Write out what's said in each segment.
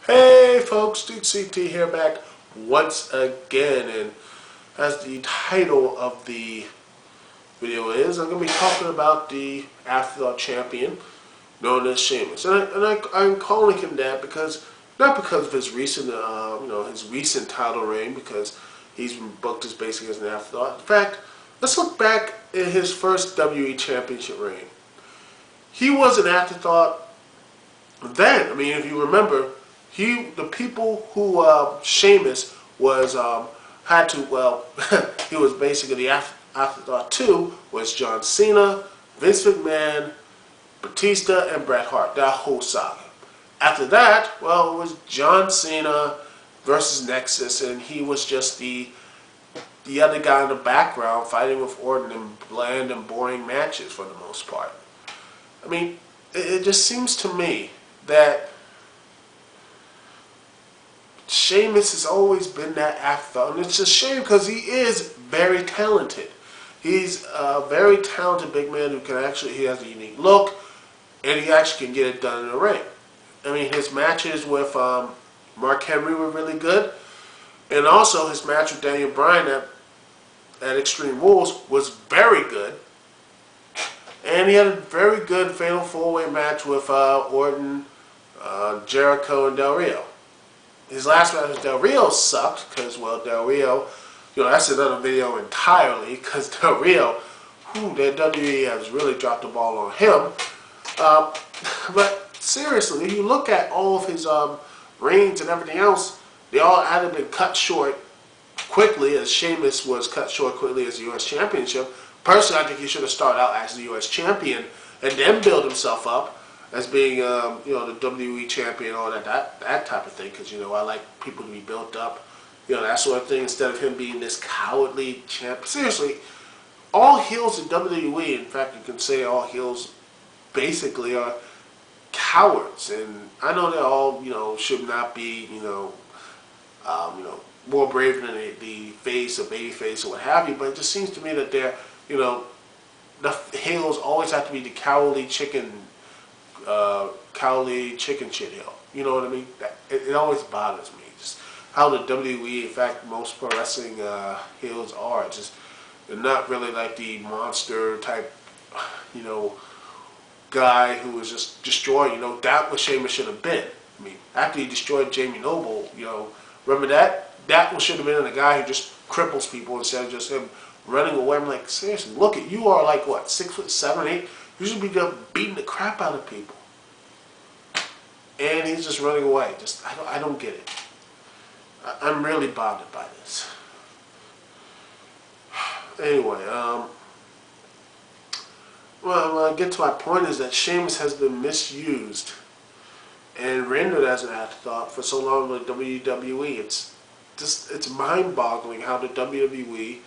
Hey folks, Dude CT here back once again, and as the title of the video is, I'm going to be talking about the Afterthough champion known as Sheamus. I'm calling him that because, not because of his recent, his recent title reign, because he's been booked as basically as an afterthought. In fact, let's look back at his first WWE championship reign. He was an afterthought then. I mean, if you remember, the people who Sheamus was had to he was basically the afterthought to was John Cena, Vince McMahon, Batista, and Bret Hart. That whole saga. After that, well, it was John Cena versus Nexus, and he was just the other guy in the background fighting with Orton in bland and boring matches for the most part. I mean, it just seems to me that Sheamus has always been that afterthought, and it's a shame because he is very talented. He's a very talented big man who he has a unique look, and he actually can get it done in the ring. I mean, his matches with Mark Henry were really good, and also his match with Daniel Bryan at Extreme Rules was very good. And he had a very good Fatal 4-Way match with Orton, Jericho, and Del Rio. His last match with Del Rio sucked because, well, Del Rio, that's another video entirely, because Del Rio, the WWE has really dropped the ball on him. But seriously, if you look at all of his reigns and everything else, they all had been cut short quickly, as Sheamus was cut short quickly as the U.S. Championship. Personally, I think he should have started out as the U.S. Champion and then build himself up as being, the WWE Champion, all that type of thing. Because I like people to be built up, that sort of thing. Instead of him being this cowardly champ. Seriously, all heels in WWE, in fact, you can say all heels basically are cowards. And I know they all, should not be, more brave than the face or baby face or what have you. But it just seems to me that they're the heels always have to be the cowardly chicken shit heel. You know what I mean? It always bothers me. Just how the WWE, in fact, most pro wrestling heels are. They're not really like the monster type, guy who was just destroying. That what Sheamus should have been. I mean, after he destroyed Jamie Noble, remember that? That should have been the guy who just cripples people instead of just him running away. I'm like, seriously, look at you are like what, 6'7", 8"? You should be just beating the crap out of people. And he's just running away. I don't get it. I'm really bothered by this. Anyway, well, I get to my point is that Sheamus has been misused and rendered as an afterthought for so long with WWE. It's mind-boggling how the WWE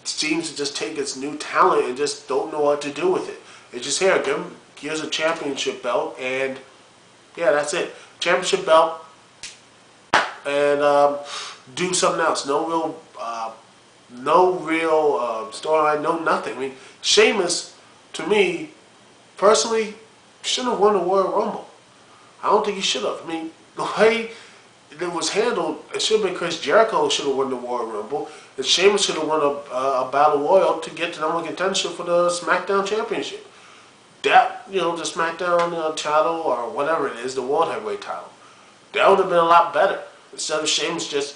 seems to just take its new talent and just don't know what to do with it. It's just here's a championship belt, and yeah, that's it. Championship belt, and do something else. No real storyline, no nothing. I mean, Sheamus, to me, personally, shouldn't have won the Royal Rumble. I don't think he should have. I mean, the way it was handled, it should have been Chris Jericho should have won the Royal Rumble, and Sheamus should have won a Battle Royal to get the number one contention for the SmackDown Championship. That, the SmackDown title, or whatever it is, the World Heavyweight title, that would have been a lot better, instead of Sheamus just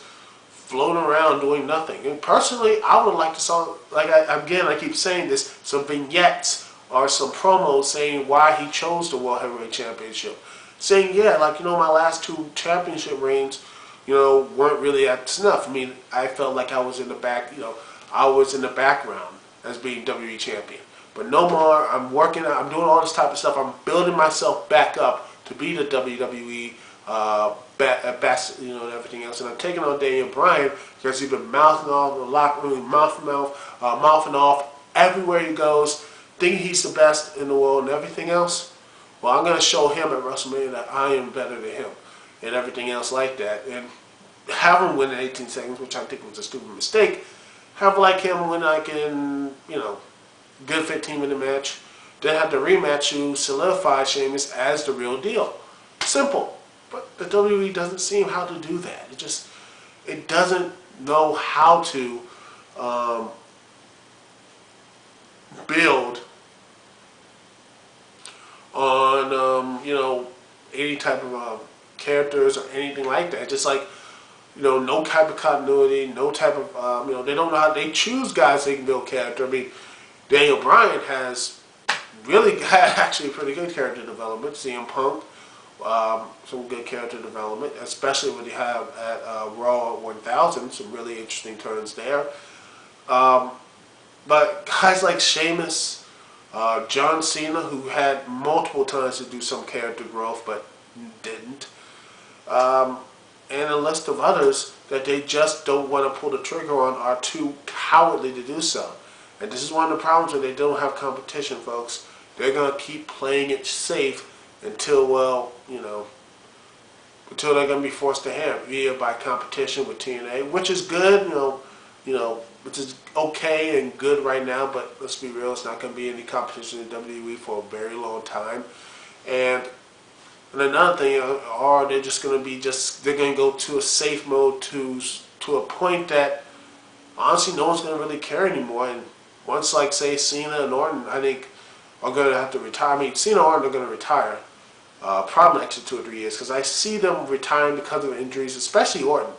floating around doing nothing. And personally, I would like to saw, I keep saying this, some vignettes or some promos saying why he chose the World Heavyweight Championship. Saying, yeah, my last two championship reigns, weren't really at snuff. I mean, I felt like I was in the I was in the background as being WWE champion. But no more. I'm working. I'm doing all this type of stuff. I'm building myself back up to be the WWE best, and everything else. And I'm taking on Daniel Bryan because he's been mouthing off the locker room, mouthing off everywhere he goes, thinking he's the best in the world and everything else. Well, I'm going to show him at WrestleMania that I am better than him and everything else like that. And have him win in 18 seconds, which I think was a stupid mistake. Have him win in, good 15-minute match. Then have the rematch to solidify Sheamus as the real deal. Simple. But the WWE doesn't seem how to do that. It doesn't know how to build on any type of characters or anything like that. Just like no type of continuity, no type of they don't know how they choose guys they can build character. I mean, Daniel Bryan has really got actually pretty good character development. CM Punk, some good character development, especially what you have at Raw 1000. Some really interesting turns there. But guys like Sheamus, John Cena, who had multiple times to do some character growth but didn't, and a list of others that they just don't want to pull the trigger on, are too cowardly to do so. And this is one of the problems when they don't have competition, folks. They're going to keep playing it safe until, well, until they're going to be forced to have, either by competition with TNA, which is good, which is okay and good right now, but let's be real, it's not going to be any competition in WWE for a very long time. And another thing, or they're just going to be they're going to go to a safe mode to a point that honestly no one's going to really care anymore. And once, like, say, Cena and Orton, I think, are going to have to retire. I mean, Cena and Orton are going to retire probably next 2 or 3 years, because I see them retiring because of injuries, especially Orton.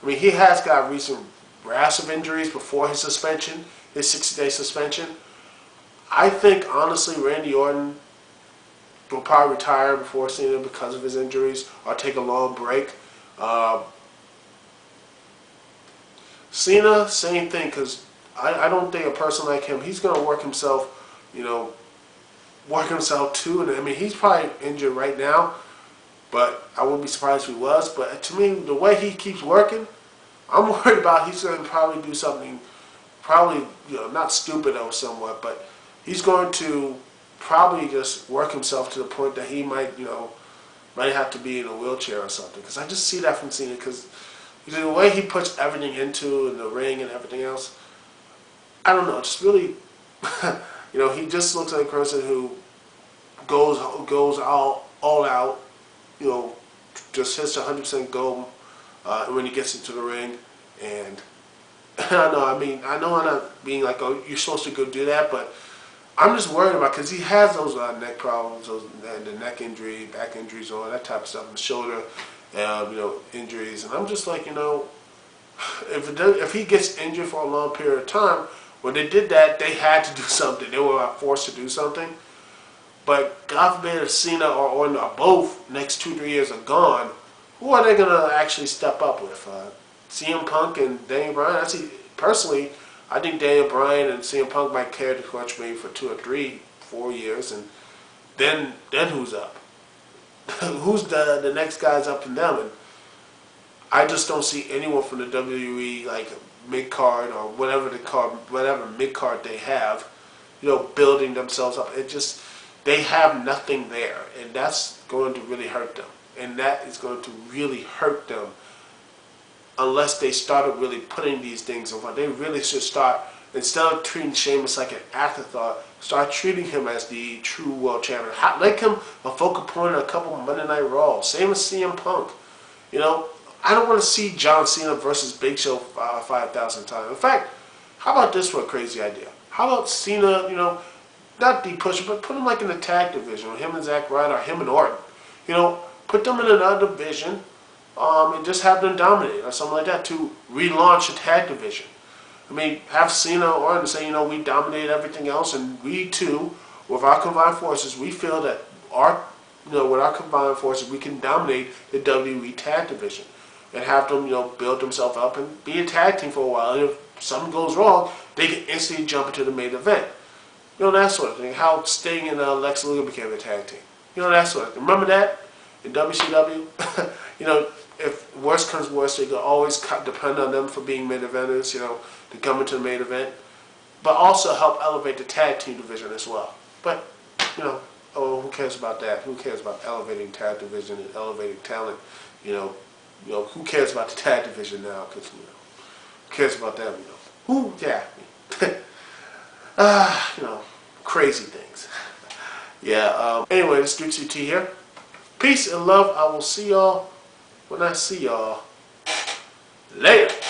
I mean, he has got recent massive injuries before his suspension, his 60-day suspension. I think, honestly, Randy Orton will probably retire before Cena because of his injuries, or take a long break. Cena, same thing, because I don't think a person like him, he's going to work himself too. And I mean, he's probably injured right now, but I wouldn't be surprised if he was. But to me, the way he keeps working, I'm worried about he's going to probably do something, probably, not stupid or somewhat, but he's going to probably just work himself to the point that he might have to be in a wheelchair or something. Because I just see that from Cena, because the way he puts everything into in the ring and everything else, I don't know, just really, he just looks like a person who goes all out, just hits 100% goal when he gets into the ring. And I don't know, I know I'm not being like, oh, you're supposed to go do that, but I'm just worried about, because he has those neck problems, the neck injury, back injuries, all that type of stuff, and the shoulder, injuries, and I'm just like, if he gets injured for a long period of time, when they did that, they had to do something. They were forced to do something. But God forbid if Cena or Orton are both next 2-3 years are gone, who are they going to actually step up with? CM Punk and Daniel Bryan? Personally, I think Daniel Bryan and CM Punk might carry the torch maybe for 2 or 3, 4 years, and then who's up? Who's the next guys up from them? And I just don't see anyone from the WWE, like mid-card or whatever mid-card they have, building themselves up. They have nothing there, and that's going to really hurt them. And that is going to really hurt them unless they started really putting these things over. They really should start, instead of treating Sheamus like an afterthought, start treating him as the true world champion. Make him a focal point in a couple of Monday Night Raw. Same as CM Punk. I don't want to see John Cena versus Big Show 5,000 times. In fact, how about this for a crazy idea? How about Cena, not de-push him, but put him like in the tag division, him and Zack Ryder, or him and Orton. Put them in another division, and just have them dominate, or something like that, to relaunch a tag division. Have Cena or Orton say, we dominate everything else, and we too, with our combined forces, we feel that with our combined forces, we can dominate the WWE tag division. And have them, build themselves up and be a tag team for a while. And if something goes wrong, they can instantly jump into the main event. That sort of thing. How Sting and Lex Luger became a tag team. That sort of thing. Remember that in WCW? If worse comes worse, they can always depend on them for being main eventers, to come into the main event. But also help elevate the tag team division as well. But, oh, who cares about that? Who cares about elevating tag division and elevating talent? Who cares about the tag division now? Because, who cares about them, Who, yeah. Crazy things. Yeah, anyway, this is 3CT here. Peace and love. I will see y'all when I see y'all. Later.